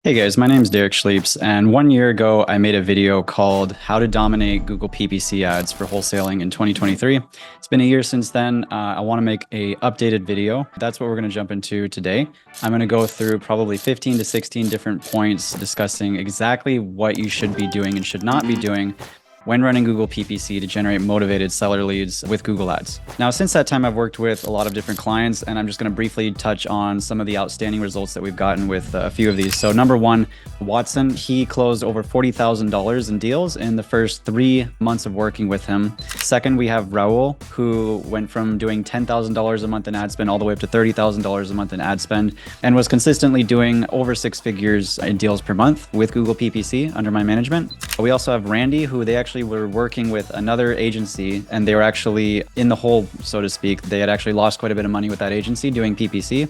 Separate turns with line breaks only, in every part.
Hey guys, my name is Derek Schleeps, and 1 year ago I made a video called How to Dominate Google PPC Ads for Wholesaling in 2023. It's been a year since then. I want to make a updated video. That's what we're going to jump into today. I'm going to go through probably 15 to 16 different points discussing exactly what you should be doing and should not be doing when running Google PPC to generate motivated seller leads with Google Ads. Now, since that time, I've worked with a lot of different clients, and I'm just going to briefly touch on some of the outstanding results that we've gotten with a few of these. So number one, Watson, he closed over $40,000 in deals in the first 3 months of working with him. Second, we have Raul, who went from doing $10,000 a month in ad spend all the way up to $30,000 a month in ad spend, and was consistently doing over 6 figures in deals per month with Google PPC under my management. We also have Randy, who they actually were working with another agency, and they were actually in the hole, so to speak. They had actually lost quite a bit of money with that agency doing PPC.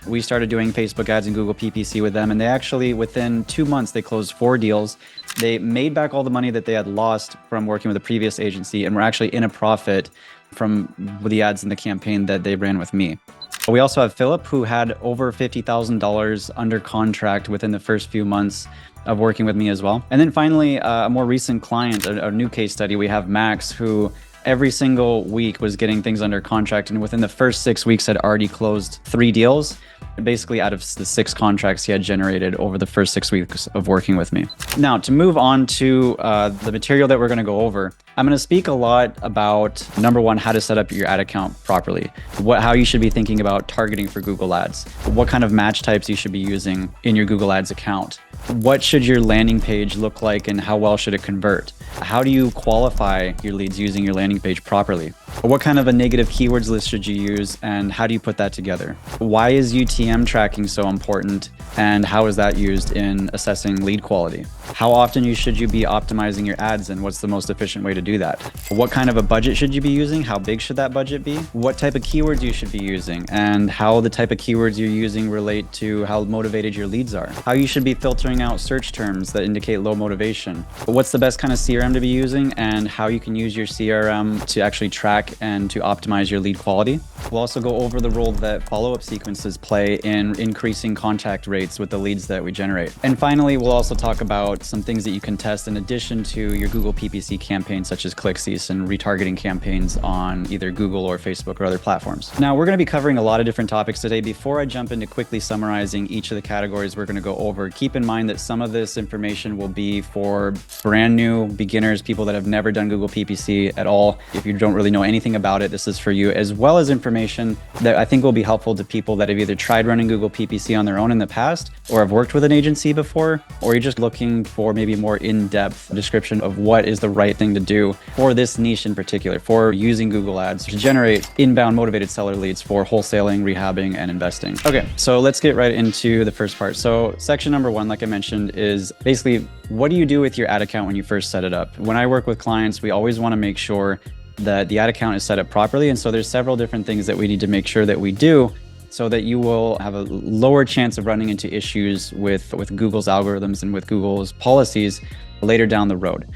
We started doing Facebook ads and Google PPC with them, and they actually, within 2 months, they closed 4 deals. They made back all the money that they had lost from working with the previous agency, and were actually in a profit from the ads in the campaign that they ran with me. We also have Philip, who had over $50,000 under contract within the first few months of working with me as well. And then finally, a more recent client, a new case study, we have Max, who every single week was getting things under contract, and within the first 6 weeks had already closed 3 deals, basically out of the 6 contracts he had generated over the first 6 weeks of working with me. Now, to move on to the material that we're going to go over, I'm going to speak a lot about, number one, how to set up your ad account properly, how you should be thinking about targeting for Google Ads, what kind of match types you should be using in your Google Ads account, what should your landing page look like and how well should it convert, how do you qualify your leads using your landing page properly, what kind of a negative keywords list should you use and how do you put that together, why is UTM tracking so important and how is that used in assessing lead quality, how often should you be optimizing your ads and what's the most efficient way to do that, what kind of a budget should you be using, how big should that budget be, what type of keywords you should be using, and how the type of keywords you're using relate to how motivated your leads are, how you should be filtering out search terms that indicate low motivation, what's the best kind of CRM to be using, and how you can use your CRM to actually track and to optimize your lead quality. We'll also go over the role that follow-up sequences play in increasing contact rates with the leads that we generate. And finally, we'll also talk about some things that you can test in addition to your Google PPC campaigns, such as ClickCease and retargeting campaigns on either Google or Facebook or other platforms. Now, we're going to be covering a lot of different topics today. Before I jump into quickly summarizing each of the categories we're going to go over, keep in mind that some of this information will be for brand new beginners, people that have never done Google PPC at all. If you don't really know anything about it, this is for you, as well as information that I think will be helpful to people that have either tried running Google PPC on their own in the past or have worked with an agency before, or you're just looking for maybe more in-depth description of what is the right thing to do for this niche in particular, for using Google Ads to generate inbound motivated seller leads for wholesaling, rehabbing, and investing. Okay, so let's get right into the first part. So section number 1, like I mentioned, is basically what do you do with your ad account when you first set it up? When I work with clients, we always want to make sure that the ad account is set up properly. And so there's several different things that we need to make sure that we do so that you will have a lower chance of running into issues with Google's algorithms and with Google's policies later down the road.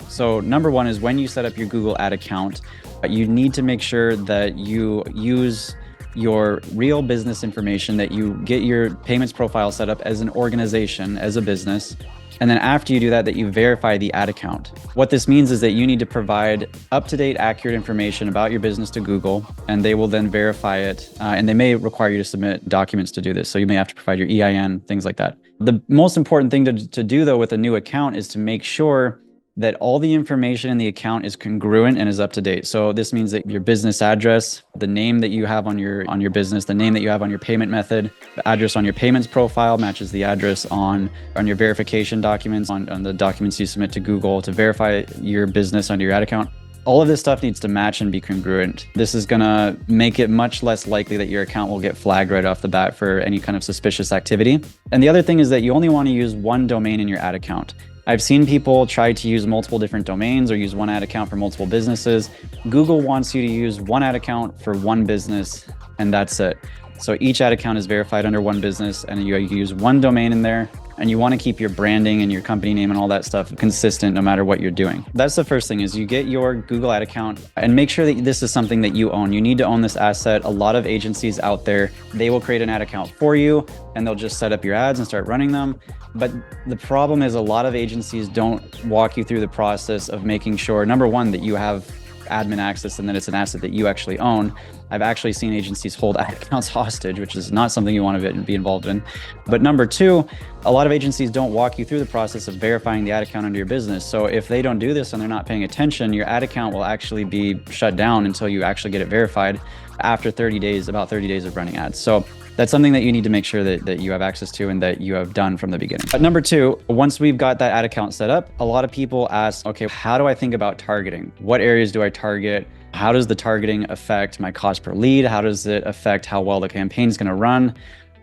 So number 1 is when you set up your Google ad account, you need to make sure that you use your real business information, that you get your payments profile set up as an organization, as a business. And then after you do that, that you verify the ad account. What this means is that you need to provide up-to-date, accurate information about your business to Google, and they will then verify it. And they may require you to submit documents to do this. So you may have to provide your EIN, things like that. The most important thing to do though with a new account is to make sure that all the information in the account is congruent and is up to date. So this means that your business address, the name that you have on your business, the name that you have on your payment method, the address on your payments profile matches the address on your verification documents, on the documents you submit to Google to verify your business under your ad account. All of this stuff needs to match and be congruent. This is gonna make it much less likely that your account will get flagged right off the bat for any kind of suspicious activity. And the other thing is that you only want to use one domain in your ad account. I've seen people try to use multiple different domains or use one ad account for multiple businesses. Google wants you to use one ad account for one business, and that's it. So each ad account is verified under one business, and you use one domain in there, and you want to keep your branding and your company name and all that stuff consistent no matter what you're doing. That's the first thing, is you get your Google ad account and make sure that this is something that you own. You need to own this asset. A lot of agencies out there, they will create an ad account for you and they'll just set up your ads and start running them. But the problem is a lot of agencies don't walk you through the process of making sure, number one, that you have admin access and that it's an asset that you actually own. I've actually seen agencies hold ad accounts hostage, which is not something you want to be involved in. But number two, a lot of agencies don't walk you through the process of verifying the ad account under your business. So if they don't do this and they're not paying attention, your ad account will actually be shut down until you actually get it verified after 30 days, about 30 days of running ads. So that's something that you need to make sure that you have access to and that you have done from the beginning. But number two, once we've got that ad account set up, a lot of people ask, okay, how do I think about targeting? What areas do I target? How does the targeting affect my cost per lead? How does it affect how well the campaign is going to run?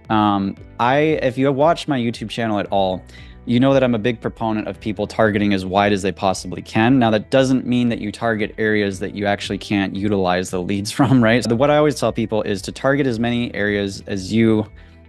If you have watched my YouTube channel at all, you know that I'm a big proponent of people targeting as wide as they possibly can. Now, that doesn't mean that you target areas that you actually can't utilize the leads from, right? So what I always tell people is to target as many areas as you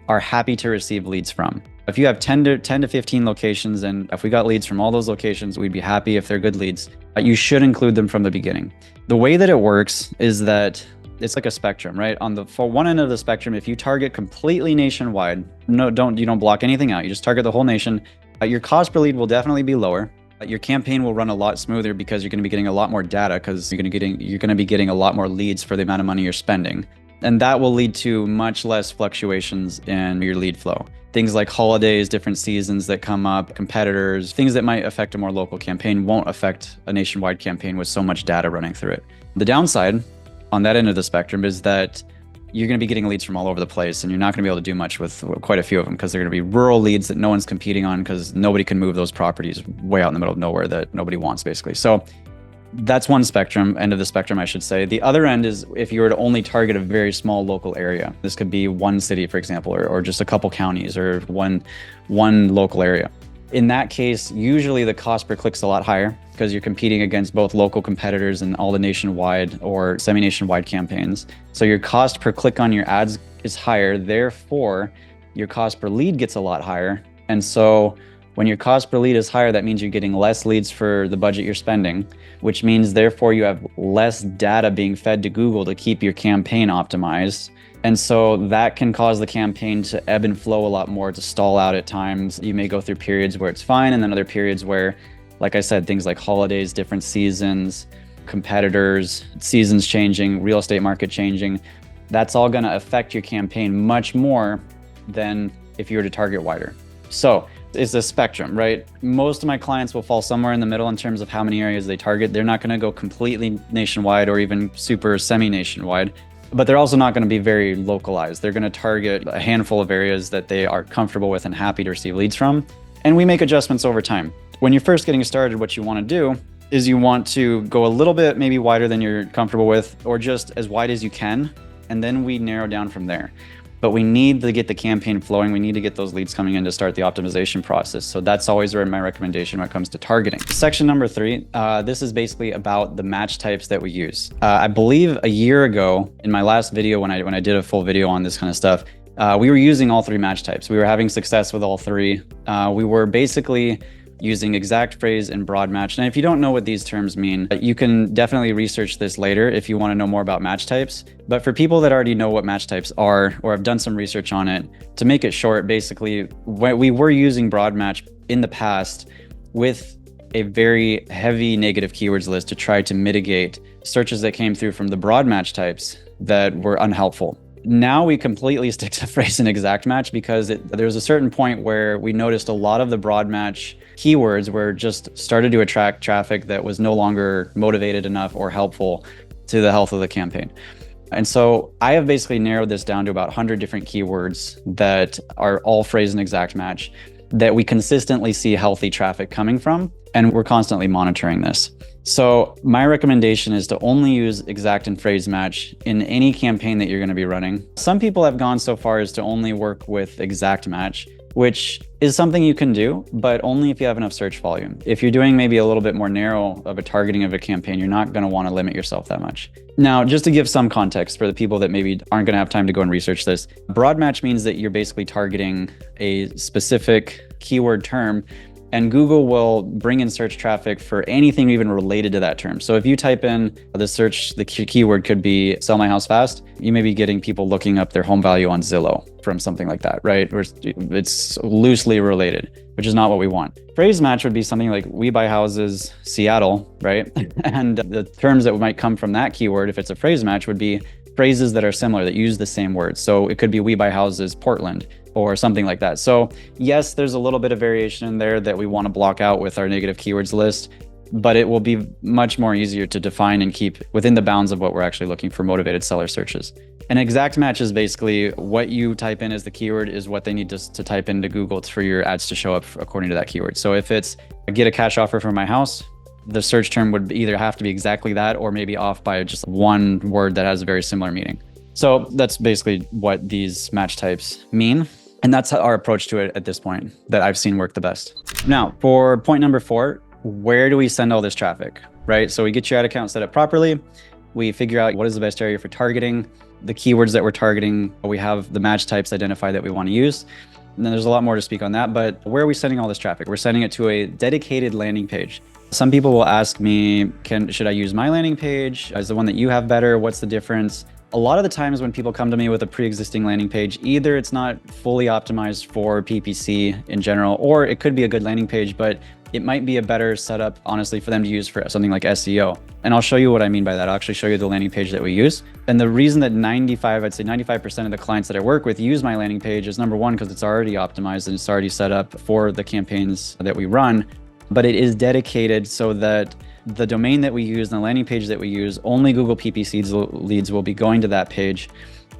are happy to receive leads from. If you have 10 to 15 locations, and if we got leads from all those locations, we'd be happy if they're good leads. You should include them from the beginning. The way that it works is that it's like a spectrum, right? For one end of the spectrum, if you target completely nationwide, you don't block anything out. You just target the whole nation. Your cost per lead will definitely be lower. Your campaign will run a lot smoother because you're going to be getting a lot more data, because you're going to be getting a lot more leads for the amount of money you're spending. And that will lead to much less fluctuations in your lead flow. Things like holidays, different seasons that come up, competitors, things that might affect a more local campaign won't affect a nationwide campaign with so much data running through it. The downside on that end of the spectrum is that you're going to be getting leads from all over the place, and you're not going to be able to do much with quite a few of them, because they're going to be rural leads that no one's competing on, because nobody can move those properties way out in the middle of nowhere that nobody wants, basically. So that's one spectrum, end of the spectrum, I should say. The other end is if you were to only target a very small local area. This could be one city, for example, or just a couple counties, or one local area. In that case, usually the cost per click is a lot higher, because you're competing against both local competitors and all the nationwide or semi-nationwide campaigns. So your cost per click on your ads is higher. Therefore, your cost per lead gets a lot higher. And so when your cost per lead is higher, that means you're getting less leads for the budget you're spending, which means therefore you have less data being fed to Google to keep your campaign optimized. And so that can cause the campaign to ebb and flow a lot more, to stall out at times. You may go through periods where it's fine, and then other periods where, like I said, things like holidays, different seasons, competitors, seasons changing, real estate market changing, that's all going to affect your campaign much more than if you were to target wider. So it's a spectrum, right? Most of my clients will fall somewhere in the middle in terms of how many areas they target. They're not going to go completely nationwide or even super semi-nationwide, but they're also not going to be very localized. They're going to target a handful of areas that they are comfortable with and happy to receive leads from. And we make adjustments over time. When you're first getting started, what you want to do is you want to go a little bit maybe wider than you're comfortable with, or just as wide as you can. And then we narrow down from there. But we need to get the campaign flowing. We need to get those leads coming in to start the optimization process. So that's always my recommendation when it comes to targeting. Section number 3, this is basically about the match types that we use. I believe a year ago in my last video, when I did a full video on this kind of stuff, we were using all 3 match types. We were having success with all 3. We were basically using exact phrase and broad match. And if you don't know what these terms mean, you can definitely research this later if you want to know more about match types. But for people that already know what match types are, or have done some research on it, to make it short, basically, we were using broad match in the past with a very heavy negative keywords list to try to mitigate searches that came through from the broad match types that were unhelpful. Now we completely stick to phrase and exact match, because there was a certain point where we noticed a lot of the broad match keywords were just started to attract traffic that was no longer motivated enough or helpful to the health of the campaign. And so I have basically narrowed this down to about 100 different keywords that are all phrase and exact match that we consistently see healthy traffic coming from, and we're constantly monitoring this. So my recommendation is to only use exact and phrase match in any campaign that you're going to be running. Some people have gone so far as to only work with exact match. which is something you can do, but only if you have enough search volume. If you're doing maybe a little bit more narrow of a targeting of a campaign, you're not going to want to limit yourself that much. Now, just to give some context for the people that maybe aren't going to have time to go and research this, broad match means that you're basically targeting a specific keyword term, and Google will bring in search traffic for anything even related to that term. So if you type in the keyword could be sell my house fast, you may be getting people looking up their home value on Zillow from something like that, right? Or it's loosely related, which is not what we want. Phrase match would be something like we buy houses, Seattle, right? And the terms that might come from that keyword, if it's a phrase match, would be phrases that are similar, that use the same words. So it could be we buy houses, Portland, or something like that. So yes, there's a little bit of variation in there that we want to block out with our negative keywords list, but it will be much more easier to define and keep within the bounds of what we're actually looking for motivated seller searches. An exact match is basically what you type in as the keyword is what they need to type into Google for your ads to show up according to that keyword. So if it's get a cash offer for my house, the search term would either have to be exactly that or maybe off by just one word that has a very similar meaning. So that's basically what these match types mean. And that's our approach to it at this point that I've seen work the best. Now, for point number 4, where do we send all this traffic, right? So we get your ad account set up properly. We figure out what is the best area for targeting, the keywords that we're targeting. We have the match types identified that we want to use. And then there's a lot more to speak on that, but where are we sending all this traffic? We're sending it to a dedicated landing page. Some people will ask me, should I use my landing page? Is the one that you have better? What's the difference? A lot of the times when people come to me with a pre-existing landing page, either it's not fully optimized for PPC in general, or it could be a good landing page, but it might be a better setup, honestly, for them to use for something like SEO. And I'll show you what I mean by that. I'll actually show you the landing page that we use. And the reason that I'd say 95% of the clients that I work with use my landing page is number one, because it's already optimized and it's already set up for the campaigns that we run, but it is dedicated so that the domain that we use and the landing page that we use, only Google PPC leads will be going to that page.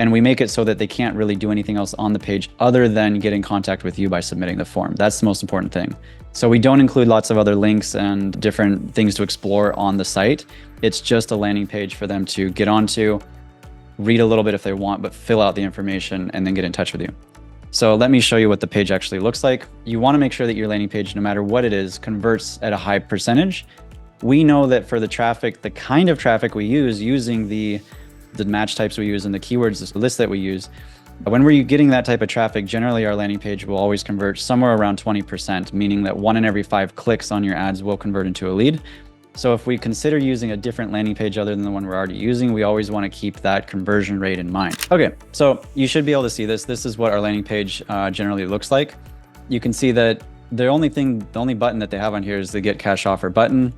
And we make it so that they can't really do anything else on the page other than get in contact with you by submitting the form. That's the most important thing. So we don't include lots of other links and different things to explore on the site. It's just a landing page for them to get onto, read a little bit if they want, but fill out the information and then get in touch with you. So let me show you what the page actually looks like. You want to make sure that your landing page, no matter what it is, converts at a high percentage. We know that for the traffic, the kind of traffic we use, using the match types we use and the keywords list that we use, when we're getting that type of traffic, generally our landing page will always convert somewhere around 20%, meaning that 1 in every 5 clicks on your ads will convert into a lead. So if we consider using a different landing page other than the one we're already using, we always want to keep that conversion rate in mind. Okay, so you should be able to see this. This is what our landing page generally looks like. You can see that the only button that they have on here is the Get Cash Offer button.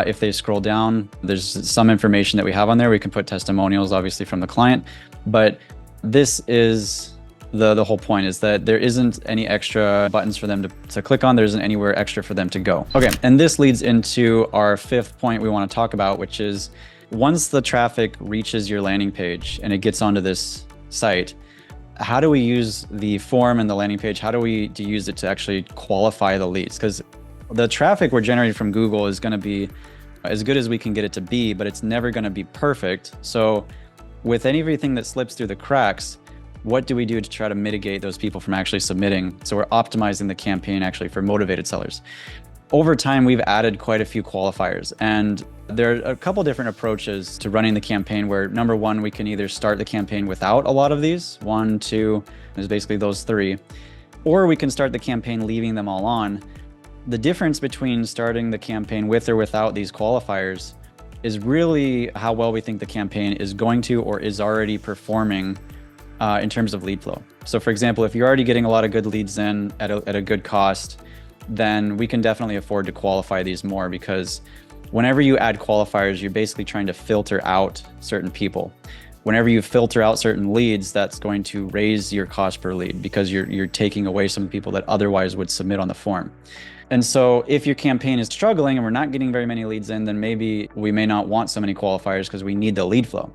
If they scroll down, there's some information that we have on there. We can put testimonials, obviously, from the client. But this is the whole point, is that there isn't any extra buttons for them to click on. There isn't anywhere extra for them to go. Okay, and this leads into our 5th point we want to talk about, which is once the traffic reaches your landing page and it gets onto this site, how do we use the form and the landing page? How do we use it to actually qualify the leads? Because the traffic we're generating from Google is going to be as good as we can get it to be, but it's never going to be perfect. So with everything that slips through the cracks, what do we do to try to mitigate those people from actually submitting? So we're optimizing the campaign actually for motivated sellers. Over time, we've added quite a few qualifiers, and there are a couple different approaches to running the campaign where, number one, we can either start the campaign without a lot of these, 1, 2, is basically those 3, or we can start the campaign leaving them all on. The difference between starting the campaign with or without these qualifiers is really how well we think the campaign is going to or is already performing in terms of lead flow. So for example, if you're already getting a lot of good leads in at a good cost, then we can definitely afford to qualify these more, because whenever you add qualifiers, you're basically trying to filter out certain people. Whenever you filter out certain leads, that's going to raise your cost per lead because you're taking away some people that otherwise would submit on the form. And so if your campaign is struggling and we're not getting very many leads in, then maybe we may not want so many qualifiers because we need the lead flow.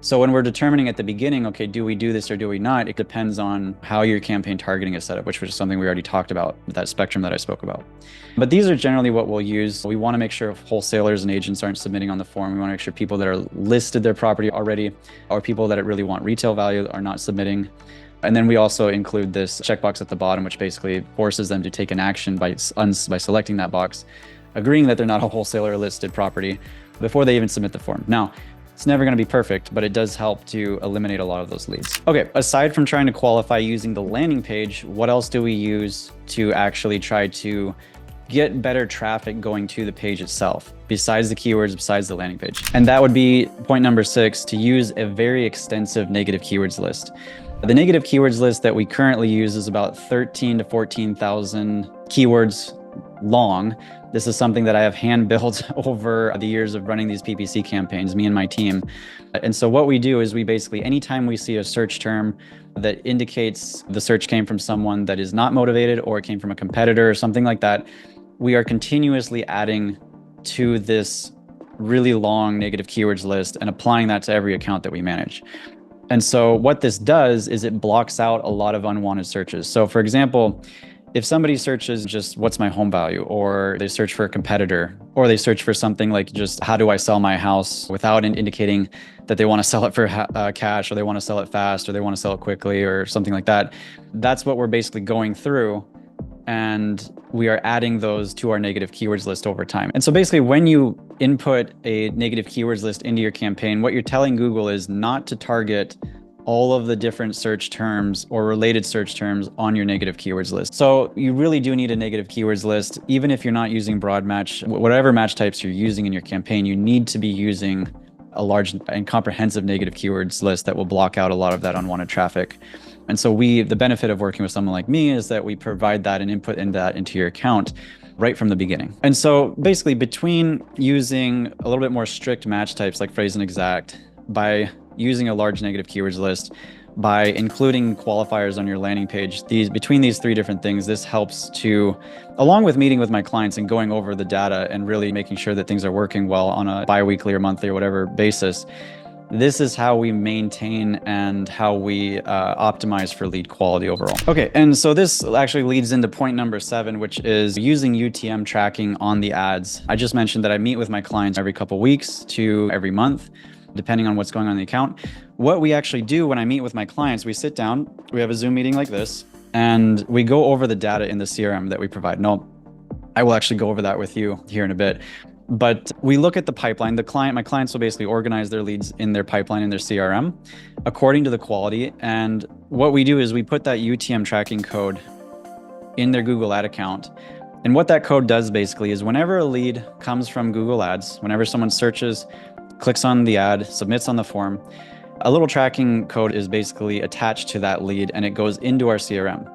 So when we're determining at the beginning, okay, do we do this or do we not? It depends on how your campaign targeting is set up, which was something we already talked about, that spectrum that I spoke about. But these are generally what we'll use. We want to make sure wholesalers and agents aren't submitting on the form. We want to make sure people that are listed their property already, or people that really want retail value are not submitting. And then we also include this checkbox at the bottom, which basically forces them to take an action by selecting that box, agreeing that they're not a wholesaler listed property before they even submit the form. Now, it's never going to be perfect, but it does help to eliminate a lot of those leads. Okay, aside from trying to qualify using the landing page, what else do we use to actually try to get better traffic going to the page itself, besides the keywords, besides the landing page? And that would be point number 6, to use a very extensive negative keywords list. The negative keywords list that we currently use is about 13 to 14,000 keywords long. This is something that I have hand built over the years of running these PPC campaigns, me and my team. And so what we do is we basically, anytime we see a search term that indicates the search came from someone that is not motivated, or it came from a competitor or something like that, we are continuously adding to this really long negative keywords list and applying that to every account that we manage. And so what this does is it blocks out a lot of unwanted searches. So for example, if somebody searches just what's my home value, or they search for a competitor, or they search for something like just how do I sell my house without indicating that they want to sell it for cash, or they want to sell it fast, or they want to sell it quickly, or something like that, that's what we're basically going through. And we are adding those to our negative keywords list over time. And so basically when you input a negative keywords list into your campaign, what you're telling Google is not to target all of the different search terms or related search terms on your negative keywords list. So you really do need a negative keywords list. Even if you're not using broad match, whatever match types you're using in your campaign, you need to be using a large and comprehensive negative keywords list that will block out a lot of that unwanted traffic. And so the benefit of working with someone like me is that we provide that and input in that into your account right from the beginning. And so basically between using a little bit more strict match types like phrase and exact, by using a large negative keywords list, by including qualifiers on your landing page, between these 3 different things, this helps to, along with meeting with my clients and going over the data and really making sure that things are working well on a bi-weekly or monthly or whatever basis, this is how we maintain and how we optimize for lead quality overall. Okay, and so this actually leads into point number 7, which is using UTM tracking on the ads. I just mentioned that I meet with my clients every couple weeks to every month, depending on what's going on in the account. What we actually do when I meet with my clients, we sit down, we have a Zoom meeting like this, and we go over the data in the CRM that we provide. No, I will actually go over that with you here in a bit. But we look at the pipeline. My clients will basically organize their leads in their pipeline in their CRM according to the quality. And what we do is we put that UTM tracking code in their Google ad account. And what that code does basically is whenever a lead comes from Google Ads, whenever someone searches, clicks on the ad, submits on the form, a little tracking code is basically attached to that lead and it goes into our CRM.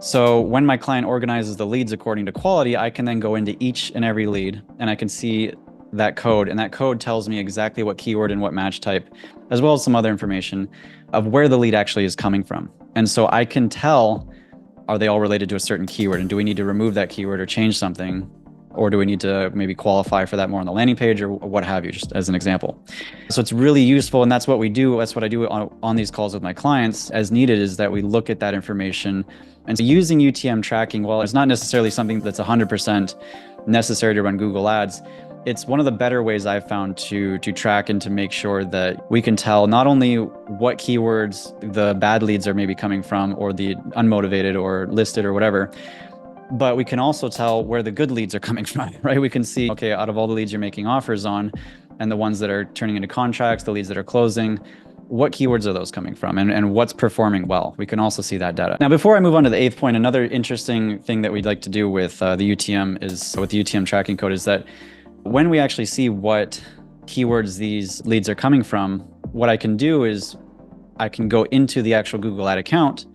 So when my client organizes the leads according to quality, I can then go into each and every lead and I can see that code, and that code tells me exactly what keyword and what match type, as well as some other information of where the lead actually is coming from. And so I can tell, are they all related to a certain keyword, and do we need to remove that keyword or change something? Or do we need to maybe qualify for that more on the landing page or what have you, just as an example. So it's really useful, and that's what we do. That's what I do on these calls with my clients as needed, is that we look at that information. And so using UTM tracking, while it's not necessarily something that's 100% necessary to run Google Ads, it's one of the better ways I've found to track and to make sure that we can tell not only what keywords the bad leads are maybe coming from, or the unmotivated or listed or whatever, but we can also tell where the good leads are coming from, right? We can see, okay, out of all the leads you're making offers on and the ones that are turning into contracts, the leads that are closing, what keywords are those coming from, and what's performing well? We can also see that data. Now, before I move on to the 8th point, another interesting thing that we'd like to do with the UTM tracking code is that when we actually see what keywords these leads are coming from, what I can do is I can go into the actual Google Ad account.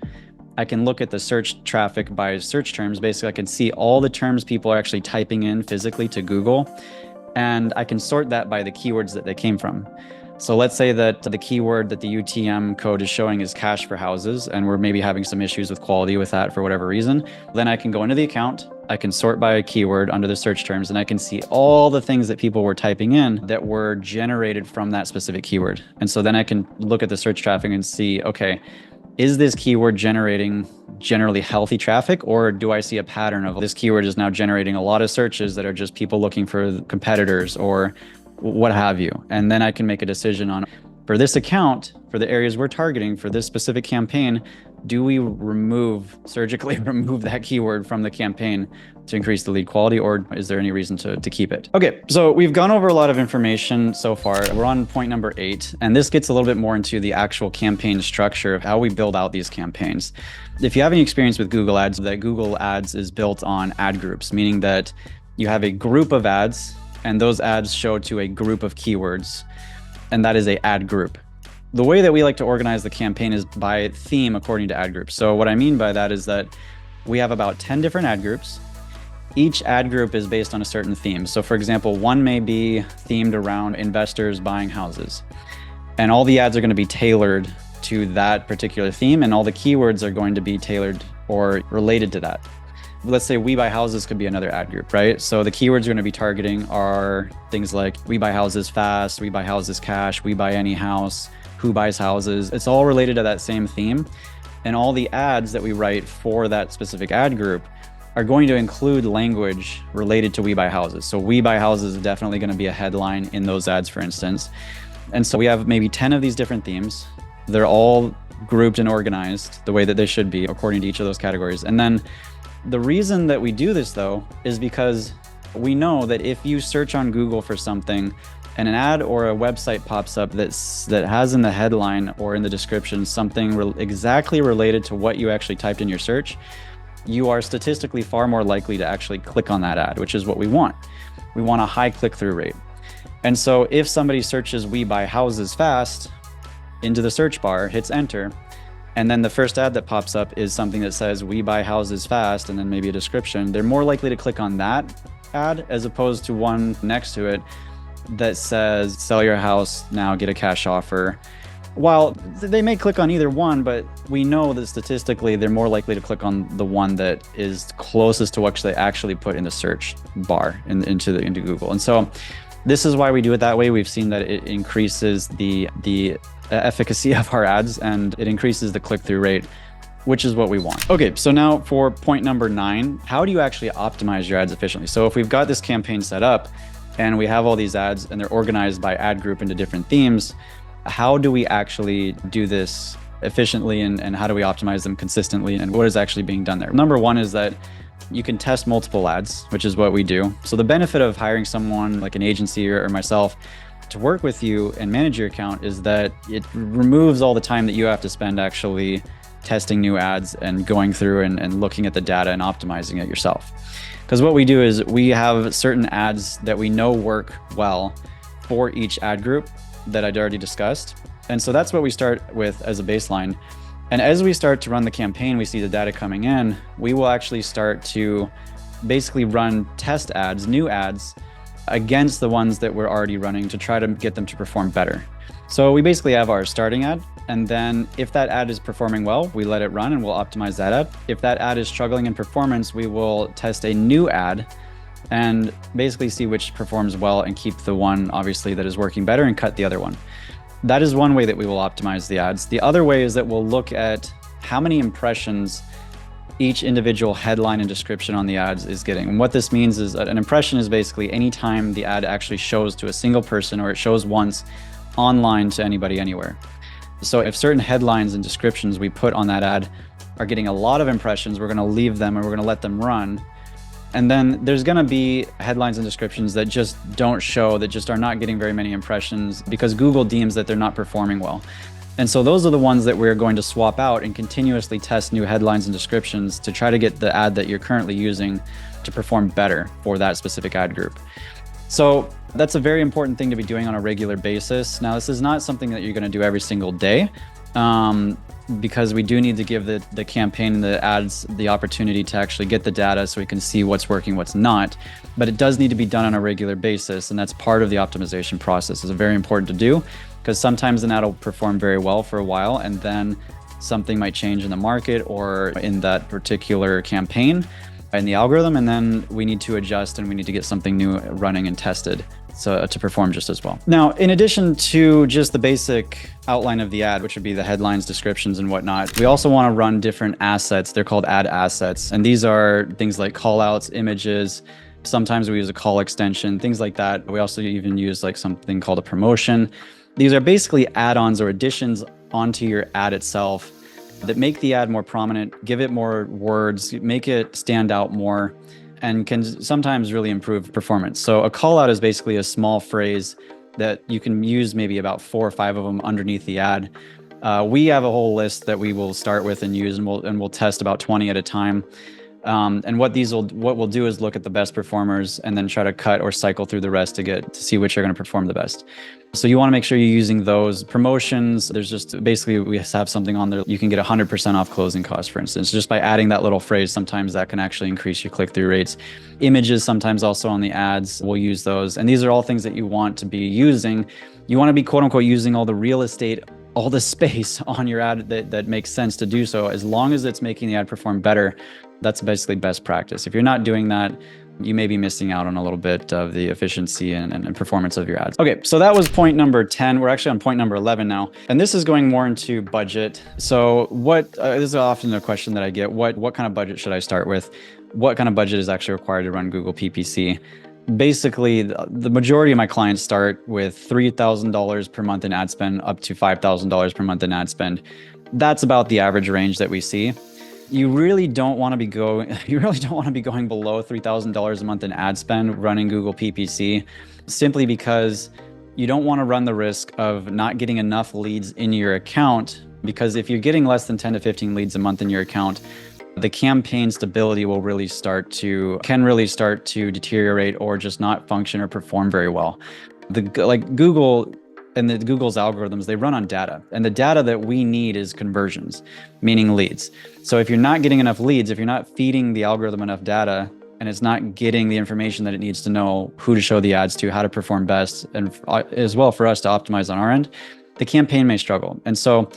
I can look at the search traffic by search terms. Basically, I can see all the terms people are actually typing in physically to Google, and I can sort that by the keywords that they came from. So let's say that the keyword that the UTM code is showing is cash for houses, and we're maybe having some issues with quality with that for whatever reason. Then I can go into the account, I can sort by a keyword under the search terms, and I can see all the things that people were typing in that were generated from that specific keyword. And so then I can look at the search traffic and see, okay, is this keyword generating generally healthy traffic, or do I see a pattern of this keyword is now generating a lot of searches that are just people looking for competitors or what have you? And then I can make a decision on, for this account, for the areas we're targeting for this specific campaign, do we surgically remove that keyword from the campaign to increase the lead quality, or is there any reason to keep it? Okay, so we've gone over a lot of information so far. We're on point number 8, and this gets a little bit more into the actual campaign structure of how we build out these campaigns. If you have any experience with Google Ads, that Google Ads is built on ad groups, meaning that you have a group of ads, and those ads show to a group of keywords, and that is a ad group. The way that we like to organize the campaign is by theme according to ad groups. So what I mean by that is that we have about 10 different ad groups. Each ad group is based on a certain theme. So for example, one may be themed around investors buying houses, and all the ads are going to be tailored to that particular theme, and all the keywords are going to be tailored or related to that. Let's say we buy houses could be another ad group, right? So the keywords we're going to be targeting are things like we buy houses fast, we buy houses cash, we buy any house, who buys houses. It's all related to that same theme. And all the ads that we write for that specific ad group are going to include language related to we buy houses. So we buy houses is definitely going to be a headline in those ads, for instance. And so we have maybe 10 of these different themes. They're all grouped and organized the way that they should be according to each of those categories. And then the reason that we do this, though, is because we know that if you search on Google for something and an ad or a website pops up that has in the headline or in the description something exactly related to what you actually typed in your search, you are statistically far more likely to actually click on that ad, which is what we want. We want a high click-through rate. And so if somebody searches we buy houses fast into the search bar, hits enter, and then the first ad that pops up is something that says we buy houses fast and then maybe a description, they're more likely to click on that ad as opposed to one next to it that says sell your house now, get a cash offer. While they may click on either one, but we know that statistically they're more likely to click on the one that is closest to what they actually put in the search bar into Google. And so this is why we do it that way. We've seen that it increases the efficacy of our ads, and it increases the click-through rate, which is what we want. Okay, so now for point number 9, how do you actually optimize your ads efficiently? So if we've got this campaign set up and we have all these ads and they're organized by ad group into different themes, how do we actually do this efficiently, and how do we optimize them consistently, and what is actually being done there? Number 1 is that you can test multiple ads, which is what we do. So the benefit of hiring someone like an agency or myself to work with you and manage your account is that it removes all the time that you have to spend actually testing new ads and going through and looking at the data and optimizing it yourself. Because what we do is we have certain ads that we know work well for each ad group that I'd already discussed. And so that's what we start with as a baseline. And as we start to run the campaign, we see the data coming in, we will actually start to basically run test ads, new ads, against the ones that we're already running to try to get them to perform better. So we basically have our starting ad, and then if that ad is performing well, we let it run and we'll optimize that ad. If that ad is struggling in performance, we will test a new ad and basically see which performs well and keep the one obviously that is working better and cut the other one. That is one way that we will optimize the ads. The other way is that we'll look at how many impressions each individual headline and description on the ads is getting. And what this means is that an impression is basically any time the ad actually shows to a single person or it shows once online to anybody anywhere. So if certain headlines and descriptions we put on that ad are getting a lot of impressions, we're going to leave them and we're going to let them run. And then there's going to be headlines and descriptions that just don't show, that just are not getting very many impressions because Google deems that they're not performing well. And so those are the ones that we're going to swap out and continuously test new headlines and descriptions to try to get the ad that you're currently using to perform better for that specific ad group. So that's a very important thing to be doing on a regular basis. Now, this is not something that you're going to do every single day because we do need to give the campaign and the ads the opportunity to actually get the data so we can see what's working, what's not. But it does need to be done on a regular basis, and that's part of the optimization process. It's very important to do because sometimes an ad will perform very well for a while and then something might change in the market or in that particular campaign in the algorithm, and then we need to adjust and we need to get something new running and tested so to perform just as well. Now, in addition to just the basic outline of the ad, which would be the headlines, descriptions, and whatnot, we also want to run different assets. They're called ad assets. And these are things like callouts, images. Sometimes we use a call extension, things like that. We also even use like something called a promotion. These are basically add-ons or additions onto your ad itself that make the ad more prominent, give it more words, make it stand out more, and can sometimes really improve performance. So a call out is basically a small phrase that you can use maybe about 4 or 5 of them underneath the ad. We have a whole list that we will start with and use, and we'll test about 20 at a time. And what we'll do is look at the best performers and then try to cut or cycle through the rest to see which are going to perform the best. So you want to make sure you're using those promotions. There's just basically, we have something on there. You can get 100% off closing costs, for instance, just by adding that little phrase. Sometimes that can actually increase your click-through rates. Images sometimes also on the ads, we'll use those. And these are all things that you want to be using. You want to be quote unquote using all the real estate, all the space on your ad that makes sense to do so, as long as it's making the ad perform better. That's basically best practice. If you're not doing that, you may be missing out on a little bit of the efficiency and performance of your ads. Okay, so that was point number 10. We're actually on point number 11 now. And this is going more into budget. So this is often a question that I get, what kind of budget should I start with? What kind of budget is actually required to run Google PPC? Basically, the majority of my clients start with $3,000 per month in ad spend up to $5,000 per month in ad spend. That's about the average range that we see. You really don't want to be going below $3,000 a month in ad spend running Google PPC, simply because you don't want to run the risk of not getting enough leads in your account. Because if you're getting less than 10 to 15 leads a month in your account, the campaign stability can really start to deteriorate or just not function or perform very well. Google and Google's algorithms, they run on data, and the data that we need is conversions, meaning leads. So if you're not getting enough leads, if you're not feeding the algorithm enough data, and it's not getting the information that it needs to know who to show the ads to, how to perform best, and as well for us to optimize on our end, the campaign may struggle. And so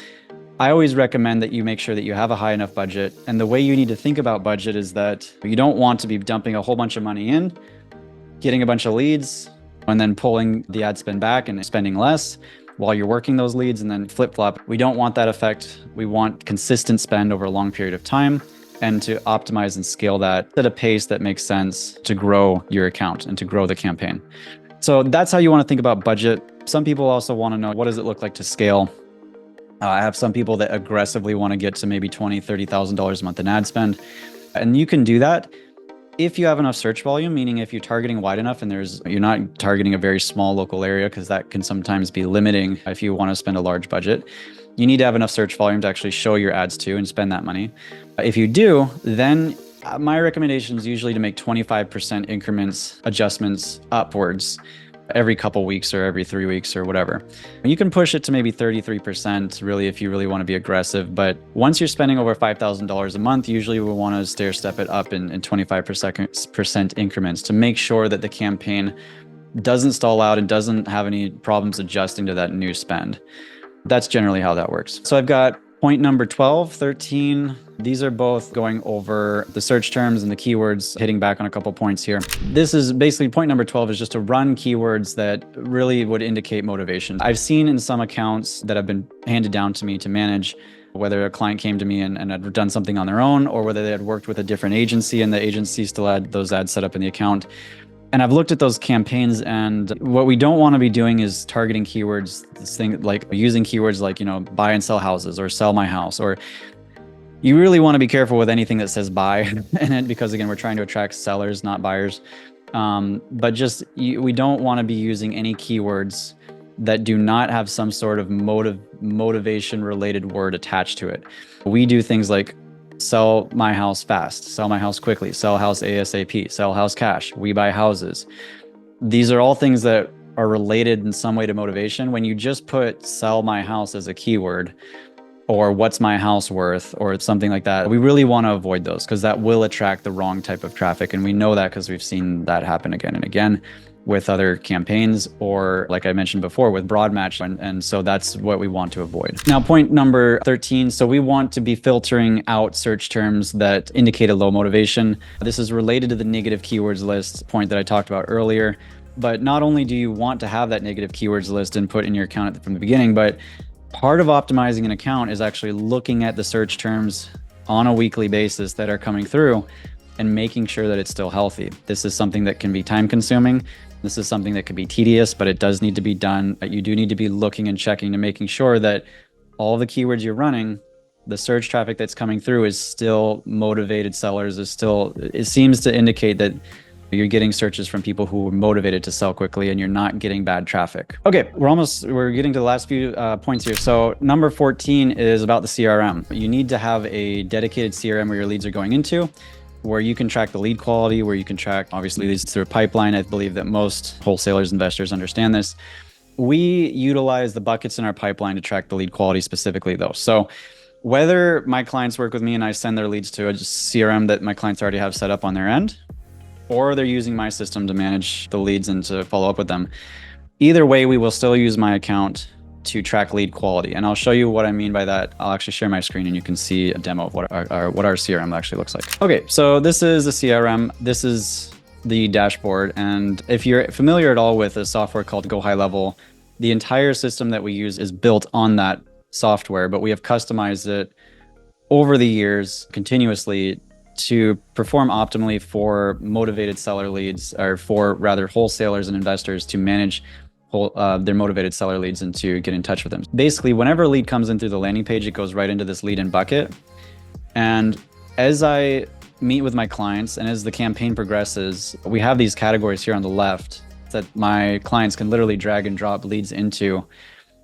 I always recommend that you make sure that you have a high enough budget. And the way you need to think about budget is that you don't want to be dumping a whole bunch of money in, getting a bunch of leads, and then pulling the ad spend back and spending less while you're working those leads, and then flip-flop. We don't want that effect. We want consistent spend over a long period of time, and to optimize and scale that at a pace that makes sense to grow your account and to grow the campaign. So that's how you want to think about budget. Some people also want to know, what does it look like to scale? I have some people that aggressively want to get to maybe $20,000, $30,000 a month in ad spend. And you can do that if you have enough search volume, meaning if you're targeting wide enough and you're not targeting a very small local area, because that can sometimes be limiting if you want to spend a large budget. You need to have enough search volume to actually show your ads to and spend that money. If you do, then my recommendation is usually to make 25% increments, adjustments upwards every couple weeks or every 3 weeks or whatever. You can push it to maybe 33% really if you really want to be aggressive. But once you're spending over $5,000 a month, usually we want to stair step it up in 25% increments to make sure that the campaign doesn't stall out and doesn't have any problems adjusting to that new spend. That's generally how that works. So I've got point number 12, 13. These are both going over the search terms and the keywords, hitting back on a couple points here. This is basically point number 12 is just to run keywords that really would indicate motivation. I've seen in some accounts that have been handed down to me to manage, whether a client came to me and had done something on their own, or whether they had worked with a different agency and the agency still had those ads set up in the account. And I've looked at those campaigns, and what we don't want to be doing is targeting keywords, like using keywords like, buy and sell houses or sell my house, or you really want to be careful with anything that says buy in it, because again, we're trying to attract sellers, not buyers. But we don't want to be using any keywords that do not have some sort of motivation related word attached to it. We do things like sell my house fast, sell my house quickly, sell house ASAP, sell house cash, we buy houses. These are all things that are related in some way to motivation. When you just put sell my house as a keyword, or what's my house worth, or something like that, we really want to avoid those, because that will attract the wrong type of traffic. And we know that because we've seen that happen again and again with other campaigns, or like I mentioned before, with broad match. And so that's what we want to avoid. Now, point number 13. So we want to be filtering out search terms that indicate a low motivation. This is related to the negative keywords list point that I talked about earlier. But not only do you want to have that negative keywords list and put in your account from the beginning, but part of optimizing an account is actually looking at the search terms on a weekly basis that are coming through and making sure that it's still healthy. This is something that can be time consuming. This is something that could be tedious, but it does need to be done. You do need to be looking and checking to making sure that all the keywords you're running the search traffic that's coming through is still motivated sellers, it seems to indicate that you're getting searches from people who are motivated to sell quickly and you're not getting bad traffic. Okay, we're getting to the last few points here. So number 14 is about the CRM. You need to have a dedicated CRM where your leads are going into, where you can track the lead quality, where you can track obviously leads through a pipeline. I believe that most wholesalers, investors understand this. We utilize the buckets in our pipeline to track the lead quality specifically though. So whether my clients work with me and I send their leads to a CRM that my clients already have set up on their end, or they're using my system to manage the leads and to follow up with them, either way, we will still use my account to track lead quality. And I'll show you what I mean by that. I'll actually share my screen and you can see a demo of what our CRM actually looks like. Okay, so this is the CRM. This is the dashboard. And if you're familiar at all with a software called Go High Level, the entire system that we use is built on that software, but we have customized it over the years continuously to perform optimally for motivated seller leads, or for rather wholesalers and investors to manage their motivated seller leads and to get in touch with them. Basically, whenever a lead comes in through the landing page, it goes right into this lead in bucket. And as I meet with my clients and as the campaign progresses, we have these categories here on the left that my clients can literally drag and drop leads into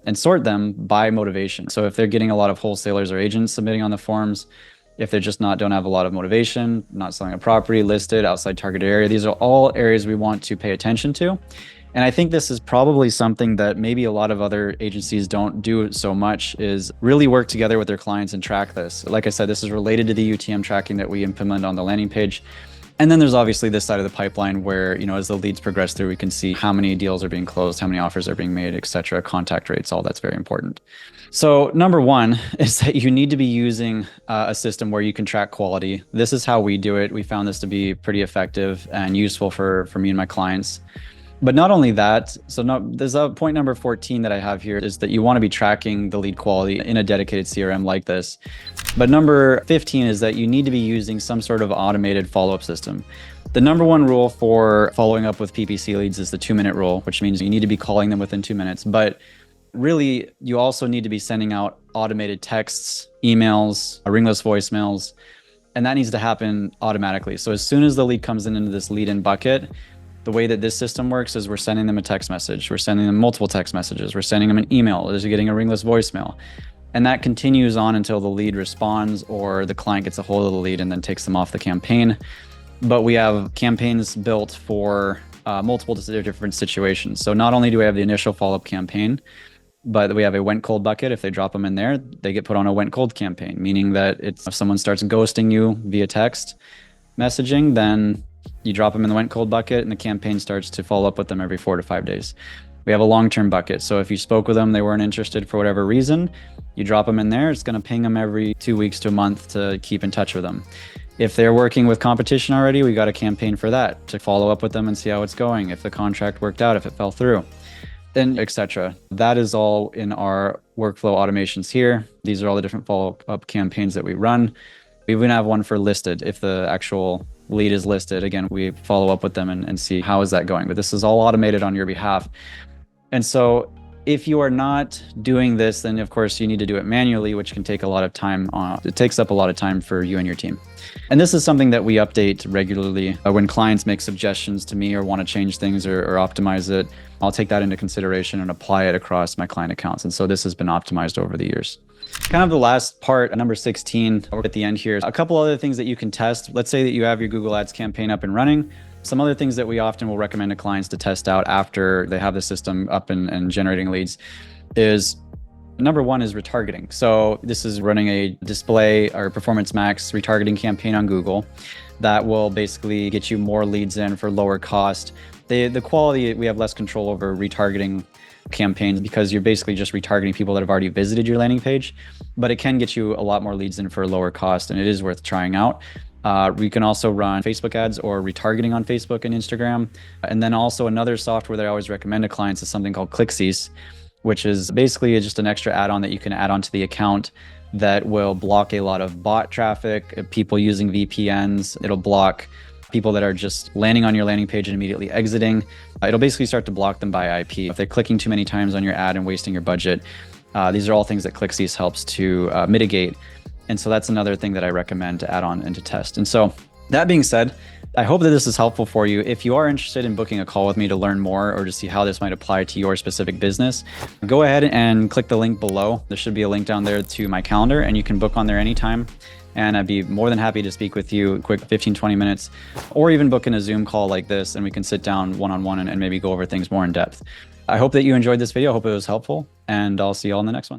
and sort them by motivation. So if they're getting a lot of wholesalers or agents submitting on the forms, if they're just don't have a lot of motivation, not selling a property, listed, outside targeted area, these are all areas we want to pay attention to. And I think this is probably something that maybe a lot of other agencies don't do so much, is really work together with their clients and track this. Like I said, this is related to the UTM tracking that we implement on the landing page. And then there's obviously this side of the pipeline where, as the leads progress through, we can see how many deals are being closed, how many offers are being made, etc. Contact rates, all that's very important. So number one is that you need to be using a system where you can track quality. This is how we do it. We found this to be pretty effective and useful for me and my clients. But not only that, there's a point number 14 that I have here, is that you want to be tracking the lead quality in a dedicated CRM like this. But number 15 is that you need to be using some sort of automated follow-up system. The number one rule for following up with PPC leads is the 2-minute rule, which means you need to be calling them within 2 minutes. But really, you also need to be sending out automated texts, emails, ringless voicemails, and that needs to happen automatically. So as soon as the lead comes into this lead in bucket, the way that this system works is we're sending them a text message. We're sending them multiple text messages. We're sending them an email. They're getting a ringless voicemail. And that continues on until the lead responds or the client gets a hold of the lead and then takes them off the campaign. But we have campaigns built for multiple different situations. So not only do we have the initial follow-up campaign, but we have a went cold bucket. If they drop them in there, they get put on a went cold campaign, meaning that if someone starts ghosting you via text messaging, then you drop them in the went cold bucket and the campaign starts to follow up with them every 4 to 5 days. We have a long-term bucket. So if you spoke with them, they weren't interested for whatever reason, you drop them in there, it's going to ping them every 2 weeks to a month to keep in touch with them. If they're working with competition already, we got a campaign for that to follow up with them and see how it's going, if the contract worked out, if it fell through, then etc. That is all in our workflow automations here. These are all the different follow-up campaigns that we run. We even have one for listed. If the actual lead is listed, again, we follow up with them and see how is that going. But this is all automated on your behalf. And so if you are not doing this, then of course you need to do it manually, which can take a lot of time. It takes up a lot of time for you and your team. And this is something that we update regularly. When clients make suggestions to me or want to change things or optimize it, I'll take that into consideration and apply it across my client accounts. And so this has been optimized over the years. Kind of the last part, number 16, or at the end here, a couple other things that you can test. Let's say that you have your Google Ads campaign up and running. Some other things that we often will recommend to clients to test out after they have the system up and generating leads is, number one is retargeting. So this is running a display or performance max retargeting campaign on Google that will basically get you more leads in for lower cost. The quality, we have less control over retargeting campaigns because you're basically just retargeting people that have already visited your landing page, but it can get you a lot more leads in for a lower cost, and it is worth trying out. We can also run Facebook ads or retargeting on Facebook and Instagram. And then also another software that I always recommend to clients is something called ClickCease, which is basically just an extra add-on that you can add onto the account that will block a lot of bot traffic, people using VPNs. It'll block people that are just landing on your landing page and immediately exiting. It'll basically start to block them by IP. If they're clicking too many times on your ad and wasting your budget, these are all things that ClickCease helps to mitigate. And so that's another thing that I recommend to add on and to test. And so that being said, I hope that this is helpful for you. If you are interested in booking a call with me to learn more or to see how this might apply to your specific business, go ahead and click the link below. There should be a link down there to my calendar, and you can book on there anytime. And I'd be more than happy to speak with you, quick 15, 20 minutes, or even book in a Zoom call like this, and we can sit down one-on-one and maybe go over things more in depth. I hope that you enjoyed this video. I hope it was helpful, and I'll see you all in the next one.